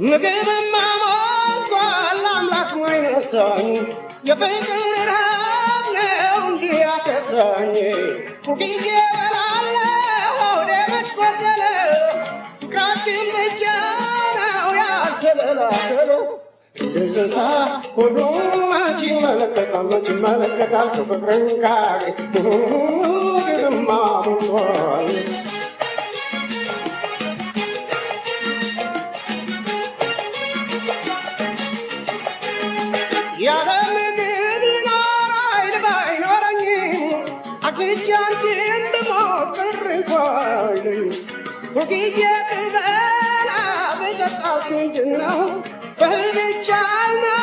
ምግብማ ሞልቷል አምላክ ማይነሳኝ የፍቅር ረሃብ ነው እንዲህ ያከሳኝ ሁልጊዜ እበላለሁ ሆዴ መች ጎደለ ፍቅራችን ብቻ ነው ያልተለላከለ እንስሳ ሁሉም መች ይመለከታል ሰው ፍቅርን ካገኝ ምግብማ ሞልቷል Agnijantin demokirifayli Hukiye bela betasasindina Belgichana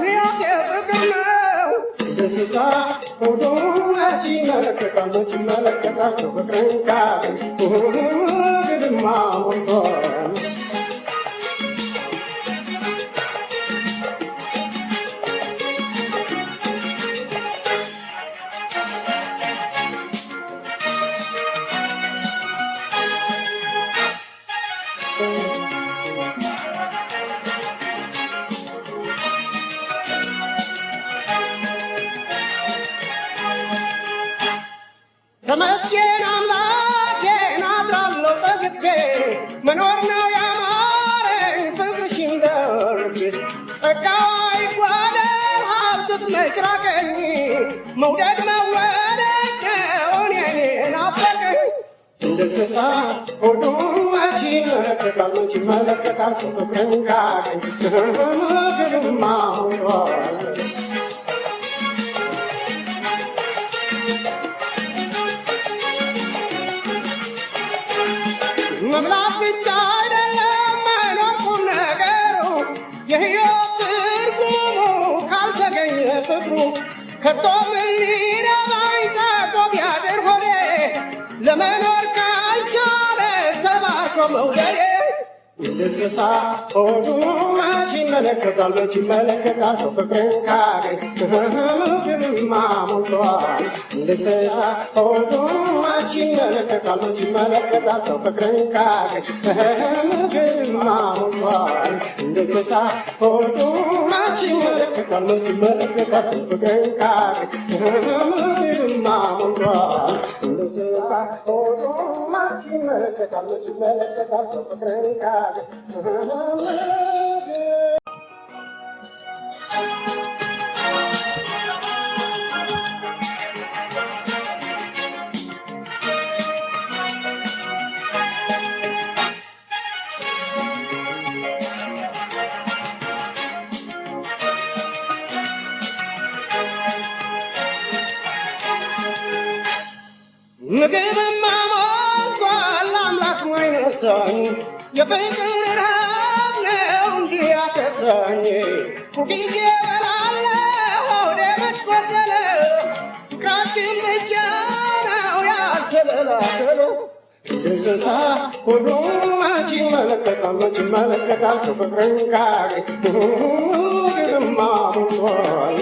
miyake bukna Desisa hudum achimalakata sufakranka Gidma mundon ተመስገን አምላኬን አድራለሁ ጠግቤ መኖር ነው ያማረኝ ፍቅርሽን ደርቤ ጸጋው አይጓደል ሀብትስ መች ራቀኝ መውደድ መወደድ ነው እኔን ናፈቀኝ እንደ እንስሳ ሁሉም መች ይመለከታል ሰው ፍቅርን ካገኝ ምግብማ ሞልቷል መብላት ብቻ አይደለም መኖር ቁም ነገሩ የሕይወት ትርጉሙ ካልተገኘ ፍቅሩ ከቶ ምን ሊረባኝ ጠግቦ ቢያድር ሆዴ ለመኖር ካልቻለ ተባርኮ መውደዴ እንደ እንስሳ ሁሉም መች ይመለከታል ሰው ፍቅርን ካገኝ ምግብማ ሞልቷል እንደ እንስሳ ሁሉም መች ይመለከታል ሰው ፍቅርን ካገኝ ምግብማ ሞልቷል እንደ እንስሳ ሁሉም መች ይመለከታል ሰው ፍቅርን ካገኝ ምግብማ ሞልቷል እንደ እንስሳ ሁሉም መች ይመለከታል ሰው ፍቅርን ካገኝ ምግብማ ሞልቷል አምላክ ማይነሳኝ የፍቅር ረሃብ ነው እንዲህ ያከሳኝ ሁልጊዜ እበላለሁ ሆዴ መች ጎደለ ፍቅራችን ብቻ ነው ያልተለላከለ እንስሳ ሁሉም መች ይመለከታል ሰው ፍቅርን ካገኝ ምግብማ ሞልቷል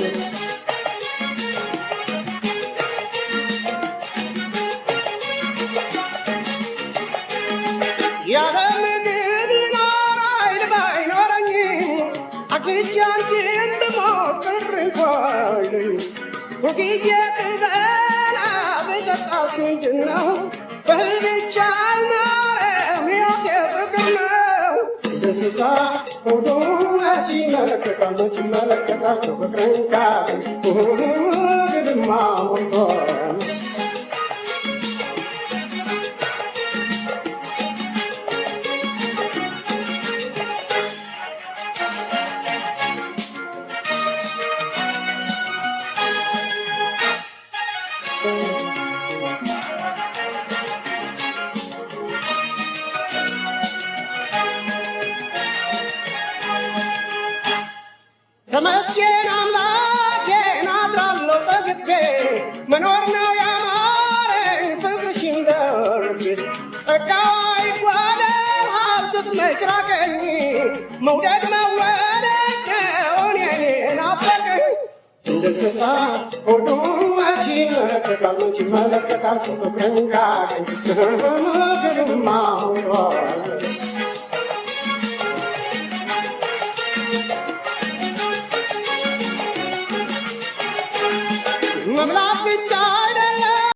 Agnijantin demokirifayli Hukiye bela betasasindina Belgichana miyake bukna እንስሳ ሁሉም መች ይመለከታል ሰው ፍቅርን ካገኝ ምግብማ ሞልቷል ተመስገን አምላኬን አድራለሁ ጠግቤ መኖር ነው ያማረኝ ፍቅርሽን ደርቤ ጸጋው አይጓደል ሀብትስ መች ራቀኝ መውደድ መወደድ ነው እኔን ናፈቀኝ እንደ እንስሳ ሁሉም መች ይመለከታል ሰው ፍቅርን ካገኝ ምግብማ ሞልቷል